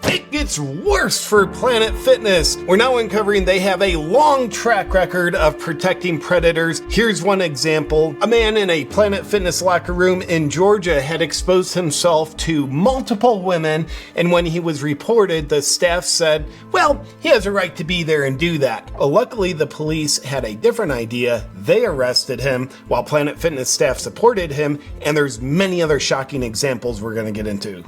It gets worse for Planet Fitness. We're now uncovering they have a long track record of protecting predators. Here's one example. A man in a Planet Fitness locker room in Georgia had exposed himself to multiple women, and when he was reported, the staff said, well, he has a right to be there and do that. Well, luckily, the police had a different idea. They arrested him while Planet Fitness staff supported him, and there's many other shocking examples we're going to get into.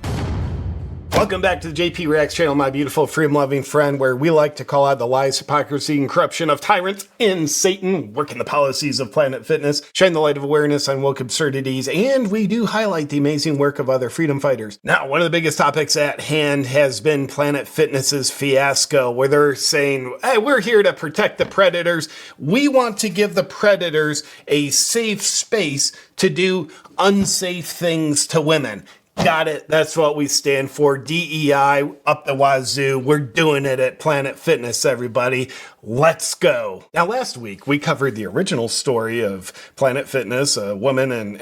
Welcome back to the JP Reacts channel, my beautiful freedom-loving friend, where we like to call out the lies, hypocrisy, and corruption of tyrants and Satan, working the policies of Planet Fitness, shine the light of awareness on woke absurdities, and we do highlight the amazing work of other freedom fighters. Now, one of the biggest topics at hand has been Planet Fitness's fiasco, where they're saying, hey, we're here to protect the predators. We want to give the predators a safe space to do unsafe things to women. Got it. That's what we stand for. DEI up the wazoo. We're doing it at Planet Fitness, everybody. Let's go. Now, last week, we covered the original story of Planet Fitness, a woman in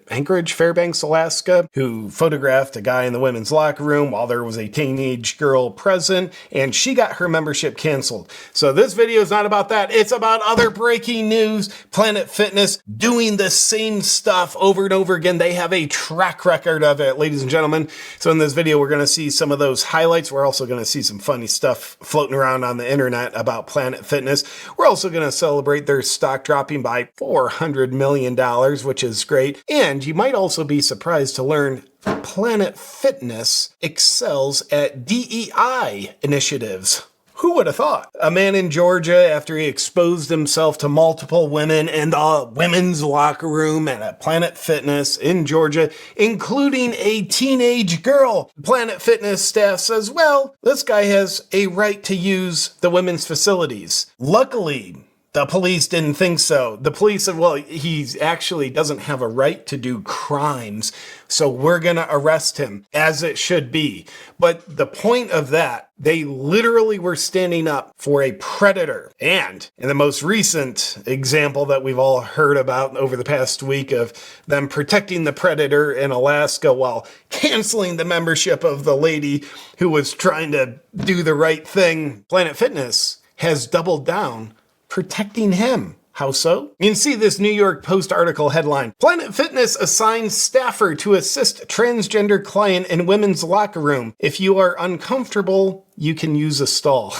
Anchorage, Fairbanks, Alaska, who photographed a guy in the women's locker room while there was a teenage girl present, and she got her membership canceled. So this video is not about that. It's about other breaking news. Planet Fitness doing the same stuff over and over again. They have a track record of it, ladies and gentlemen. So in this video, we're going to see some of those highlights. We're also going to see some funny stuff floating around on the internet about Planet Fitness. We're also going to celebrate their stock dropping by $400 million, which is great. And you might also be surprised to learn Planet Fitness excels at DEI initiatives. Who would have thought? A man in Georgia, after he exposed himself to multiple women in the women's locker room at a Planet Fitness in Georgia, including a teenage girl. Planet Fitness staff says, well, this guy has a right to use the women's facilities. Luckily, the police didn't think so. The police said, well, he actually doesn't have a right to do crimes, so we're going to arrest him, as it should be. But the point of that, they literally were standing up for a predator. And in the most recent example that we've all heard about over the past week of them protecting the predator in Alaska while canceling the membership of the lady who was trying to do the right thing, Planet Fitness has doubled down protecting him. How so? You can see this New York Post article headline. Planet Fitness assigns staffer to assist transgender client in women's locker room. If you are uncomfortable, you can use a stall.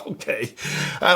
Okay.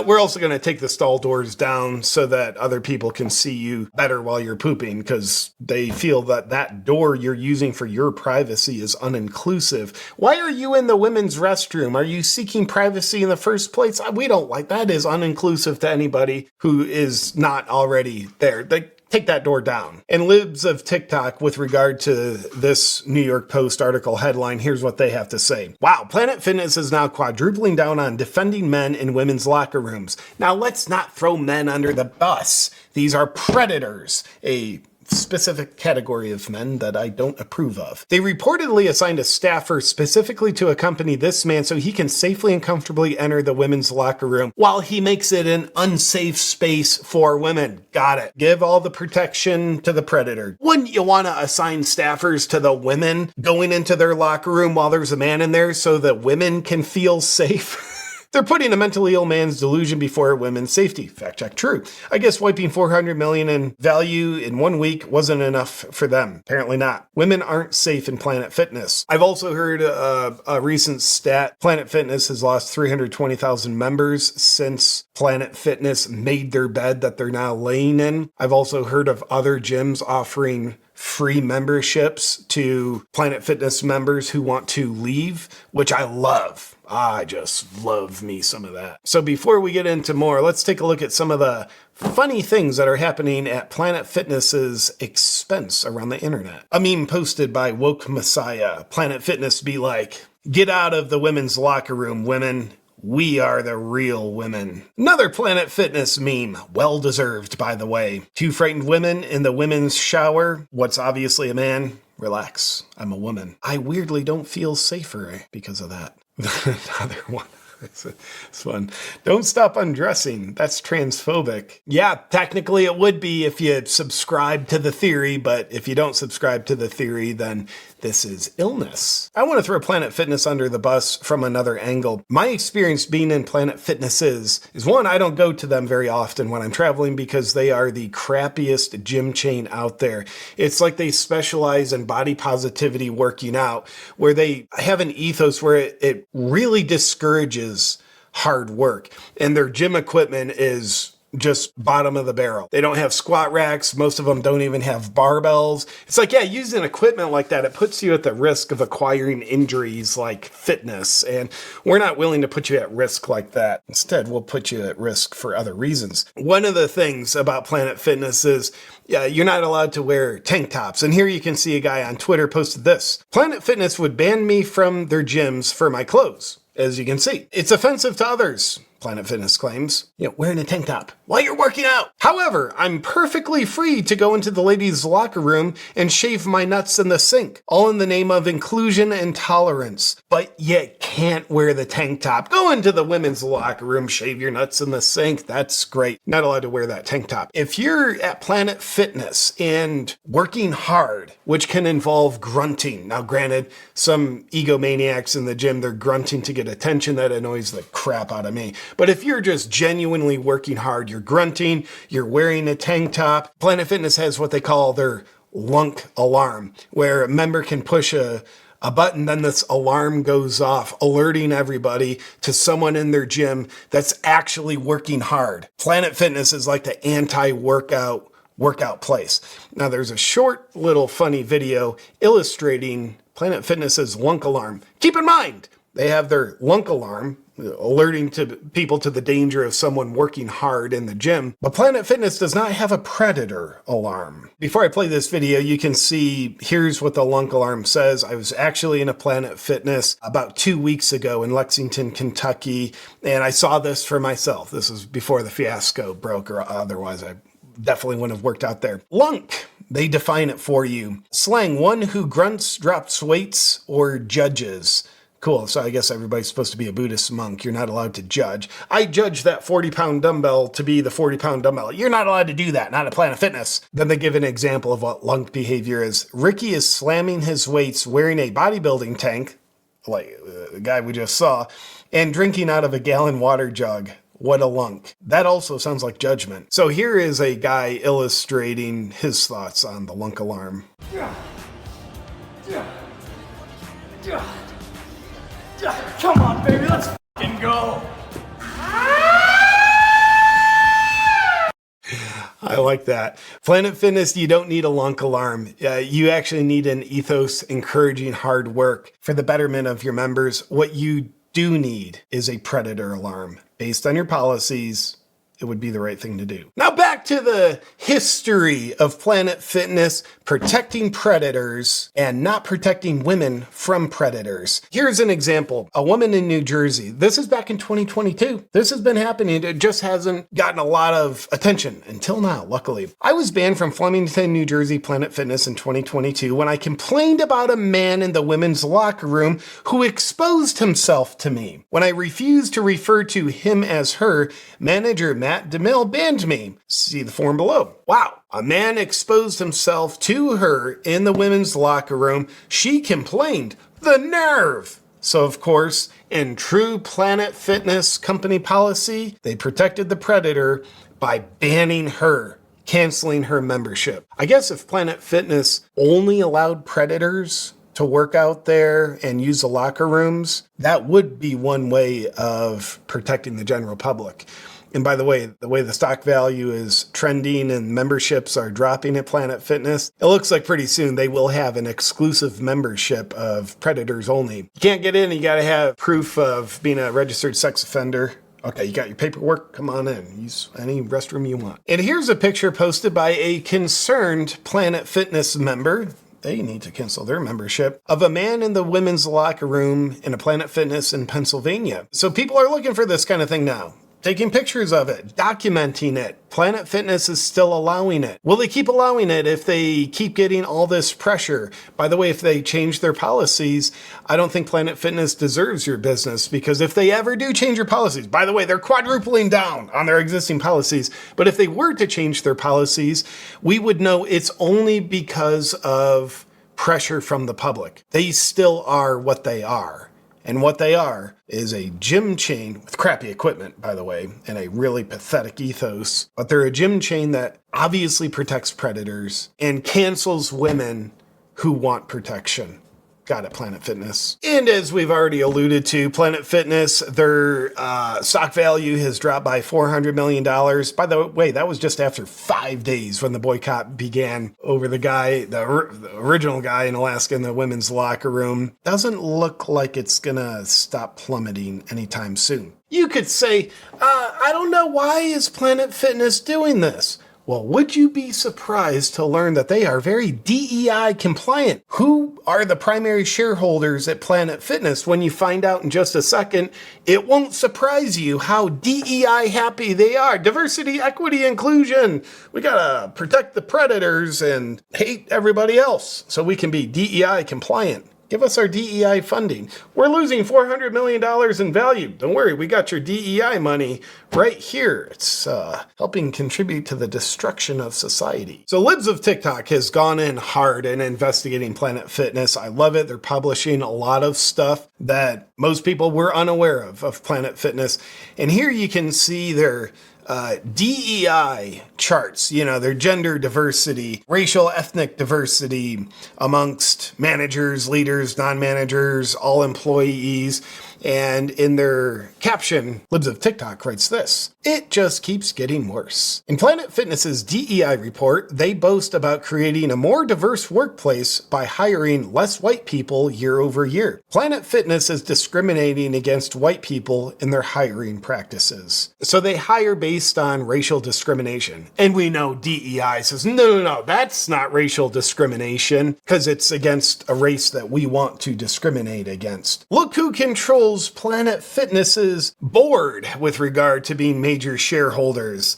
We're also going to take the stall doors down so that other people can see you better while you're pooping, because they feel that that door you're using for your privacy is uninclusive. Why are you in the women's restroom? Are you seeking privacy in the first place? We don't like that. Is uninclusive to anybody who is not already there. Take that door down. And libs of TikTok, with regard to this New York Post article headline, here's what they have to say. Wow, Planet Fitness is now quadrupling down on defending men in women's locker rooms. Now, let's not throw men under the bus. These are predators, a specific category of men that I don't approve of. They reportedly assigned a staffer specifically to accompany this man so he can safely and comfortably enter the women's locker room while he makes it an unsafe space for women. Got it. Give all the protection to the predator. Wouldn't you want to assign staffers to the women going into their locker room while there's a man in there so that women can feel safe? They're putting a mentally ill man's delusion before women's safety. Fact check, true. I guess wiping $400 million in value in 1 week wasn't enough for them. Apparently not. Women aren't safe in Planet Fitness. I've also heard a recent stat. Planet Fitness has lost 320,000 members since Planet Fitness made their bed that they're now laying in. I've also heard of other gyms offering free memberships to Planet Fitness members who want to leave, which I love. I just love me some of that. So before we get into more, let's take a look at some of the funny things that are happening at Planet Fitness's expense around the internet. A meme posted by Woke Messiah. Planet Fitness be like, get out of the women's locker room, women. We are the real women. Another Planet Fitness meme, well deserved, by the way. 2 frightened women in the women's shower. What's obviously a man? Relax, I'm a woman. I weirdly don't feel safer because of that. Another one. It's fun. Don't stop undressing. That's transphobic. Yeah, technically it would be if you subscribe to the theory, but if you don't subscribe to the theory, then this is illness. I want to throw Planet Fitness under the bus from another angle. My experience being in Planet Fitness is one, I don't go to them very often when I'm traveling because they are the crappiest gym chain out there. It's like they specialize in body positivity working out, where they have an ethos where it really discourages hard work, and their gym equipment is just bottom of the barrel. They don't have squat racks. Most of them don't even have barbells. It's like, yeah, using equipment like that, it puts you at the risk of acquiring injuries like fitness. And we're not willing to put you at risk like that. Instead, we'll put you at risk for other reasons. One of the things about Planet Fitness is, yeah, you're not allowed to wear tank tops. And here you can see a guy on Twitter posted this. Planet Fitness would ban me from their gyms for my clothes. As you can see, it's offensive to others, Planet Fitness claims, wearing a tank top while you're working out. However, I'm perfectly free to go into the ladies' locker room and shave my nuts in the sink, all in the name of inclusion and tolerance. But you can't wear the tank top. Go into the women's locker room, shave your nuts in the sink. That's great. Not allowed to wear that tank top. If you're at Planet Fitness and working hard, which can involve grunting. Now, granted, some egomaniacs in the gym, they're grunting to get attention. That annoys the crap out of me. But if you're just genuinely working hard, you're grunting, you're wearing a tank top, Planet Fitness has what they call their lunk alarm, where a member can push a button, then this alarm goes off, alerting everybody to someone in their gym that's actually working hard. Planet Fitness is like the anti-workout place. Now, there's a short little funny video illustrating Planet Fitness's lunk alarm. Keep in mind, they have their lunk alarm, alerting to people to the danger of someone working hard in the gym. But Planet Fitness does not have a predator alarm. Before I play this video, you can see, here's what the lunk alarm says. I was actually in a Planet Fitness about 2 weeks ago in Lexington, Kentucky, and I saw this for myself. This was before the fiasco broke, or otherwise I definitely wouldn't have worked out there. Lunk. They define it for you. Slang, one who grunts, drops weights, or judges. Cool, so I guess everybody's supposed to be a Buddhist monk. You're not allowed to judge. I judge that 40-pound dumbbell to be the 40-pound dumbbell. You're not allowed to do that, not at Planet Fitness. Then they give an example of what lunk behavior is. Ricky is slamming his weights wearing a bodybuilding tank, like the guy we just saw, and drinking out of a gallon water jug. What a lunk. That also sounds like judgment. So here is a guy illustrating his thoughts on the lunk alarm. Come on, baby, let's fucking go. I like that. Planet Fitness, you don't need a lunk alarm. You actually need an ethos encouraging hard work for the betterment of your members. What you do need is a predator alarm. Based on your policies, it would be the right thing to do. Now back to the history of Planet Fitness protecting predators and not protecting women from predators. Here's an example. A woman in New Jersey. This is back in 2022. This has been happening. It just hasn't gotten a lot of attention until now, luckily. I was banned from Flemington, New Jersey Planet Fitness in 2022 when I complained about a man in the women's locker room who exposed himself to me. When I refused to refer to him as her, manager Matt DeMille banned me. See the form below. Wow. A man exposed himself to her in the women's locker room. She complained. The nerve! So, of course, in true Planet Fitness company policy, they protected the predator by banning her, canceling her membership. I guess if Planet Fitness only allowed predators to work out there and use the locker rooms, that would be one way of protecting the general public. And by the way the stock value is trending and memberships are dropping at Planet Fitness, it looks like pretty soon they will have an exclusive membership of predators only. You can't get in, you gotta have proof of being a registered sex offender. Okay, you got your paperwork? Come on in. Use any restroom you want. And here's a picture posted by a concerned Planet Fitness member. They need to cancel their membership, of a man in the women's locker room in a Planet Fitness in Pennsylvania. So people are looking for this kind of thing now. taking pictures of it, documenting it. Planet Fitness is still allowing it. Will they keep allowing it if they keep getting all this pressure? By the way, if they change their policies, I don't think Planet Fitness deserves your business, because if they ever do change your policies, by the way, they're quadrupling down on their existing policies. But if they were to change their policies, we would know it's only because of pressure from the public. They still are what they are. And what they are is a gym chain with crappy equipment, by the way, and a really pathetic ethos. But they're a gym chain that obviously protects predators and cancels women who want protection. Got it, Planet Fitness. And as we've already alluded to, Planet Fitness, their stock value has dropped by $400 million. By the way, that was just after 5 days when the boycott began over the guy, the original guy in Alaska in the women's locker room. Doesn't look like it's gonna stop plummeting anytime soon. You could say, I don't know, why is Planet Fitness doing this? Well, would you be surprised to learn that they are very DEI compliant? Who are the primary shareholders at Planet Fitness? When you find out in just a second, it won't surprise you how DEI happy they are. Diversity, equity, inclusion. We gotta protect the predators and hate everybody else so we can be DEI compliant. Give us our DEI funding. We're losing $400 million in value. Don't worry, we got your DEI money right here. It's helping contribute to the destruction of society. So Libs of TikTok has gone in hard in investigating Planet Fitness. I love it. They're publishing a lot of stuff that most people were unaware of Planet Fitness. And here you can see their DEI charts, their gender diversity, racial, ethnic diversity amongst managers, leaders, non-managers, all employees. And in their caption, Libs of TikTok writes this: "It just keeps getting worse." In Planet Fitness's DEI report, they boast about creating a more diverse workplace by hiring less white people year over year. Planet Fitness is discriminating against white people in their hiring practices. So they hire based on racial discrimination. And we know DEI says, no, that's not racial discrimination, because it's against a race that we want to discriminate against. Look who controls Planet Fitness's board with regard to being major shareholders.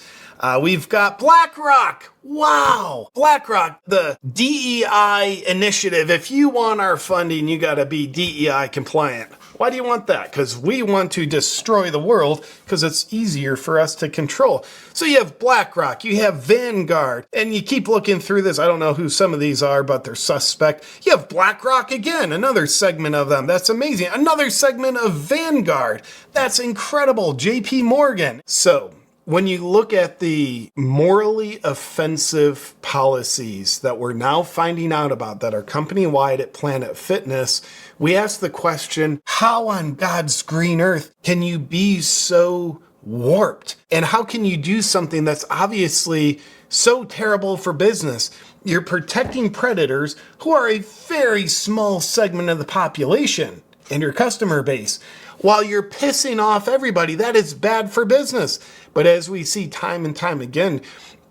We've got BlackRock. Wow. BlackRock, the DEI initiative. If you want our funding, you got to be DEI compliant. Why do you want that? Because we want to destroy the world because it's easier for us to control. So you have BlackRock, you have Vanguard, and you keep looking through this. I don't know who some of these are, but they're suspect. You have BlackRock again, another segment of them. That's amazing. Another segment of Vanguard. That's incredible. JP Morgan. So when you look at the morally offensive policies that we're now finding out about that are company-wide at Planet Fitness, we ask the question, how on God's green earth can you be so warped? And how can you do something that's obviously so terrible for business? You're protecting predators who are a very small segment of the population and your customer base, while you're pissing off everybody. That is bad for business. But as we see time and time again,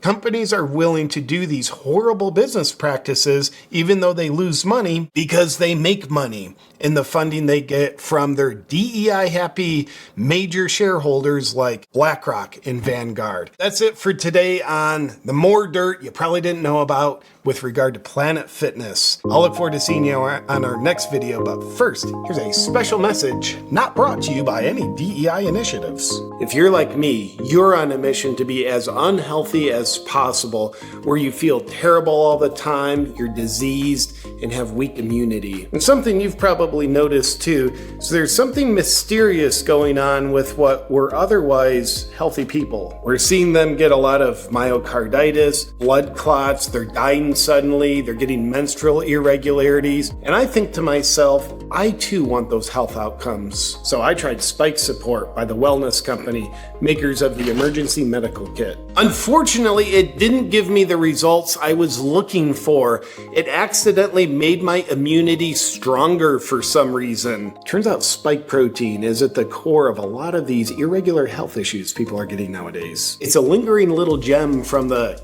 companies are willing to do these horrible business practices even though they lose money, because they make money in the funding they get from their DEI happy major shareholders like BlackRock and Vanguard. That's it for today on the more dirt you probably didn't know about with regard to Planet Fitness. I'll look forward to seeing you on our next video, but first, here's a special message not brought to you by any DEI initiatives. If you're like me, you're on a mission to be as unhealthy as possible, where you feel terrible all the time, you're diseased, and have weak immunity. And something you've probably noticed too, so there's something mysterious going on with what were otherwise healthy people. We're seeing them get a lot of myocarditis, blood clots, they're dying suddenly, they're getting menstrual irregularities, and I think to myself, I too want those health outcomes. So I tried Spike Support by the Wellness Company, makers of the emergency medical kit. Unfortunately, it didn't give me the results I was looking for. It accidentally made my immunity stronger for some reason. Turns out spike protein is at the core of a lot of these irregular health issues people are getting nowadays. It's a lingering little gem from the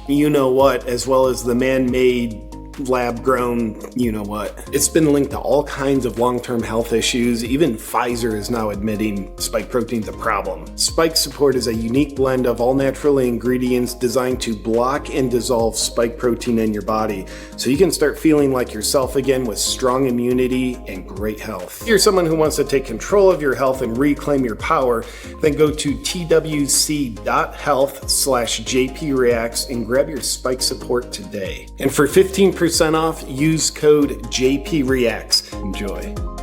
you-know-what, as well as the man-made lab grown, you know what. It's been linked to all kinds of long-term health issues. Even Pfizer is now admitting spike protein's a problem. Spike Support is a unique blend of all natural ingredients designed to block and dissolve spike protein in your body, so you can start feeling like yourself again with strong immunity and great health. If you're someone who wants to take control of your health and reclaim your power, then go to twc.health/JPReacts and grab your Spike Support today. And for 15% off, use code JPReacts. Enjoy.